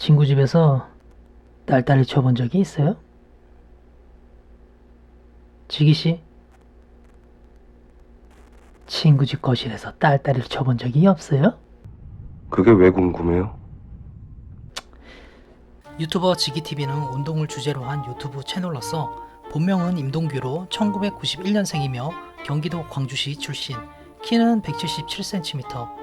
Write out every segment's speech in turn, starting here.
친구 집에서 딸딸이 쳐본 적이 있어요? 지기씨? 친구 집 거실에서 딸딸이를 쳐본 적이 없어요? 그게 왜 궁금해요? 유튜버 지기TV는 운동을 주제로 한 유튜브 채널로서 본명은 임동규로 1991년생이며 경기도 광주시 출신, 키는 177cm,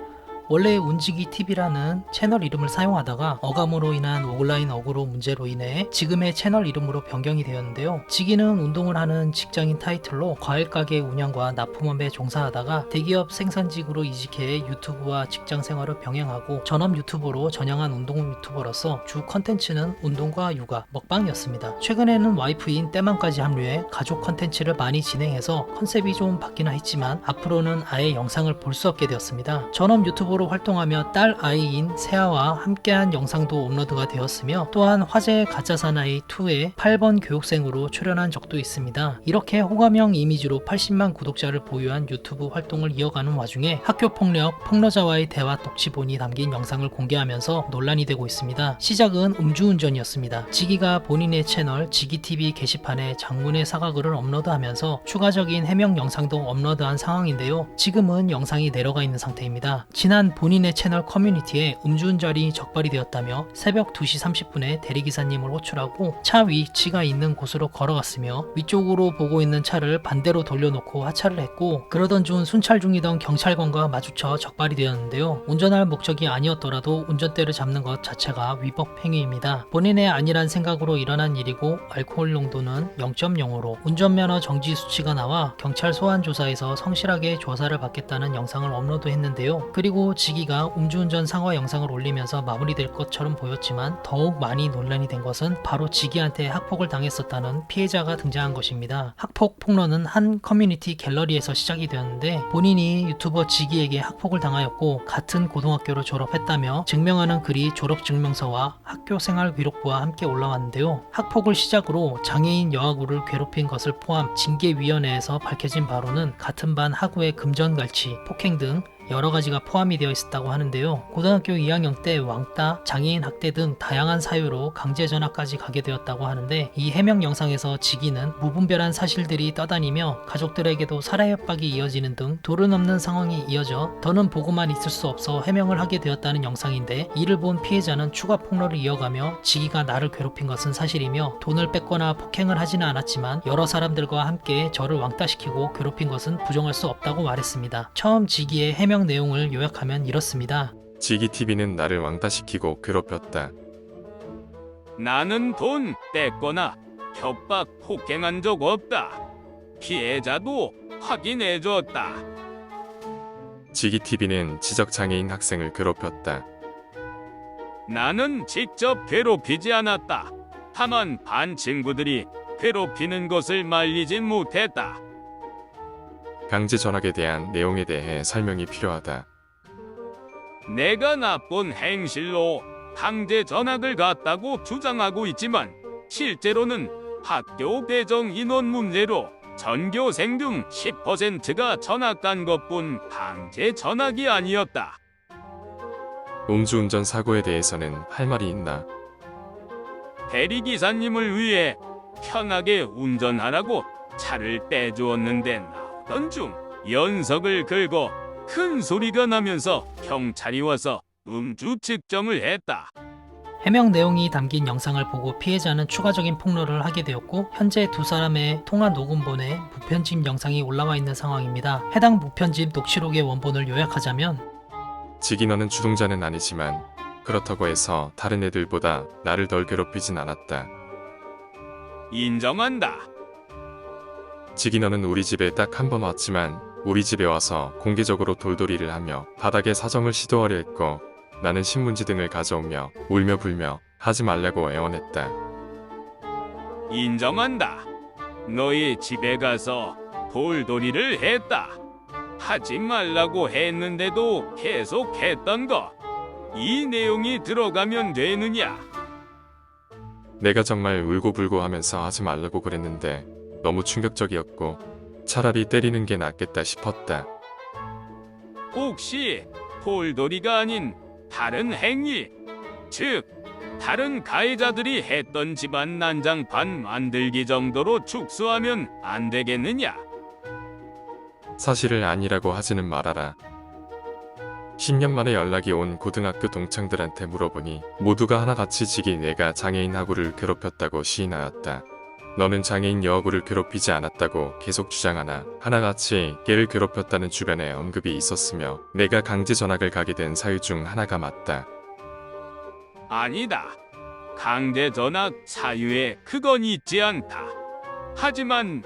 원래 운지기TV라는 채널 이름을 사용하다가 어감으로 인한 온라인 어그로 문제로 인해 지금의 채널 이름으로 변경이 되었는데요. 지기는 운동을 하는 직장인 타이틀로 과일가게 운영과 납품업에 종사하다가 대기업 생산직으로 이직해 유튜브와 직장 생활을 병행하고 전업 유튜버로 전향한 운동 유튜버로서 주 컨텐츠는 운동과 육아, 먹방이었습니다. 최근에는 와이프인 떼맘까지 합류해 가족 컨텐츠를 많이 진행해서 컨셉이 좀 바뀌나 했지만 앞으로는 아예 영상을 볼 수 없게 되었습니다. 전업 유튜버로 활동하며 딸 아이인 세아와 함께한 영상도 업로드가 되었으며 또한 화제의 가짜사나이 2의 8번 교육생으로 출연한 적도 있습니다. 이렇게 호감형 이미지로 80만 구독자를 보유한 유튜브 활동을 이어가는 와중에 학교폭력, 폭로자와의 대화 독치본이 담긴 영상을 공개하면서 논란이 되고 있습니다. 시작은 음주운전이었습니다. 지기가 본인의 채널 지기TV 게시판에 장문의 사과글을 업로드하면서 추가적인 해명 영상도 업로드한 상황인데요. 지금은 영상이 내려가 있는 상태입니다. 지난 본인의 채널 커뮤니티에 음주운전이 적발이 되었다며 새벽 2시 30분에 대리기사님을 호출하고 차 위치가 있는 곳으로 걸어갔으며 위쪽으로 보고 있는 차를 반대로 돌려놓고 하차를 했고 그러던 중 순찰 중이던 경찰관과 마주쳐 적발이 되었는데요. 운전할 목적이 아니었더라도 운전대를 잡는 것 자체가 위법 행위입니다. 본인의 아니란 생각으로 일어난 일이고 알코올 농도는 0.0으로 운전면허 정지 수치가 나와 경찰 소환 조사에서 성실하게 조사를 받겠다는 영상을 업로드했는데요. 그리고 지기가 음주운전 상화 영상을 올리면서 마무리될 것처럼 보였지만 더욱 많이 논란이 된 것은 바로 지기한테 학폭을 당했었다는 피해자가 등장한 것입니다. 학폭 폭로는 한 커뮤니티 갤러리에서 시작이 되었는데 본인이 유튜버 지기에게 학폭을 당하였고 같은 고등학교를 졸업했다며 증명하는 글이 졸업증명서와 학교생활 기록부와 함께 올라왔는데요. 학폭을 시작으로 장애인 여학우를 괴롭힌 것을 포함 징계위원회에서 밝혀진 바로는 같은 반 학우의 금전갈취, 폭행 등 여러 가지가 포함이 되어 있었다고 하는데요. 고등학교 2학년 때 왕따, 장애인 학대 등 다양한 사유로 강제 전학까지 가게 되었다고 하는데 이 해명 영상에서 지기는 무분별한 사실들이 떠다니며 가족들에게도 살해 협박이 이어지는 등 도를 넘는 상황이 이어져 더는 보고만 있을 수 없어 해명을 하게 되었다는 영상인데 이를 본 피해자는 추가 폭로를 이어가며 지기가 나를 괴롭힌 것은 사실이며 돈을 뺏거나 폭행을 하지는 않았지만 여러 사람들과 함께 저를 왕따시키고 괴롭힌 것은 부정할 수 없다고 말했습니다. 처음 지기의 해명 내용을 요약하면 이렇습니다. 지기TV는 나를 왕따시키고 괴롭혔다. 나는 돈 떼거나 협박 폭행한 적 없다. 피해자도 확인해줬다. 지기TV는 지적장애인 학생을 괴롭혔다. 나는 직접 괴롭히지 않았다. 다만 반 친구들이 괴롭히는 것을 말리진 못했다. 강제 전학에 대한 내용에 대해 설명이 필요하다. 내가 나쁜 행실로 강제 전학을 갔다고 주장하고 있지만 실제로는 학교 배정 인원 문제로 전교생 중 10%가 전학 간 것뿐 강제 전학이 아니었다. 음주운전 사고에 대해서는 할 말이 있나? 대리기사님을 위해 편하게 운전하라고 차를 떼주었는데 나오던 중 연석을 긁어 큰 소리가 나면서 경찰이 와서 음주 측정을 했다. 해명 내용이 담긴 영상을 보고 피해자는 추가적인 폭로를 하게 되었고 현재 두 사람의 통화 녹음본에 무편집 영상이 올라와 있는 상황입니다. 해당 무편집 녹취록의 원본을 요약하자면 지기 너는 주동자는 아니지만 그렇다고 해서 다른 애들보다 나를 덜 괴롭히진 않았다. 인정한다. 지기 너는 우리 집에 딱 한 번 왔지만 우리 집에 와서 공개적으로 돌돌이를 하며 바닥에 사정을 시도하려 했고 나는 신문지 등을 가져오며 울며 불며 하지 말라고 애원했다. 인정한다. 너희 집에 가서 돌돌이를 했다. 하지 말라고 했는데도 계속 했던 거. 이 내용이 들어가면 되느냐? 내가 정말 울고불고 하면서 하지 말라고 그랬는데 너무 충격적이었고 차라리 때리는 게 낫겠다 싶었다. 혹시 돌돌이가 아닌 다른 행위, 즉 다른 가해자들이 했던 집안 난장판 만들기 정도로 축소하면 안 되겠느냐? 사실을 아니라고 하지는 말아라. 10년 만에 연락이 온 고등학교 동창들한테 물어보니 모두가 하나같이 지기 내가 장애인 하구를 괴롭혔다고 시인하였다. 너는 장애인 여하구를 괴롭히지 않았다고 계속 주장하나 하나같이 걔를 괴롭혔다는 주변에 언급이 있었으며 내가 강제 전학을 가게 된 사유 중 하나가 맞다. 아니다. 강제 전학 사유에 그건 있지 않다. 하지만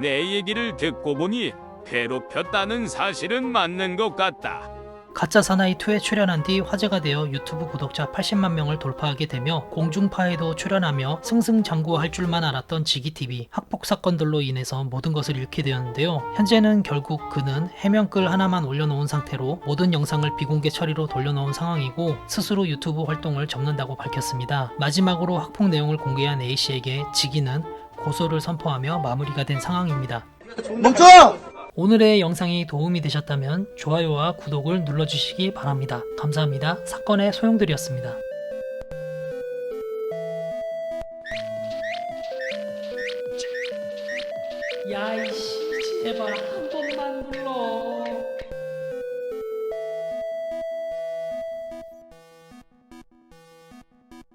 내 얘기를 듣고 보니 괴롭혔다는 사실은 맞는 것 같다. 가짜 사나이2에 출연한 뒤 화제가 되어 유튜브 구독자 80만 명을 돌파하게 되며 공중파에도 출연하며 승승장구할 줄만 알았던 지기TV. 학폭 사건들로 인해서 모든 것을 잃게 되었는데요. 현재는 결국 그는 해명글 하나만 올려놓은 상태로 모든 영상을 비공개 처리로 돌려놓은 상황이고 스스로 유튜브 활동을 접는다고 밝혔습니다. 마지막으로 학폭 내용을 공개한 A씨에게 지기는 고소를 선포하며 마무리가 된 상황입니다. 멈춰! 오늘의 영상이 도움이 되셨다면 좋아요와 구독을 눌러주시기 바랍니다. 감사합니다. 사건의 소용돌이였습니다. 야이씨, 제발 한 번만 불러.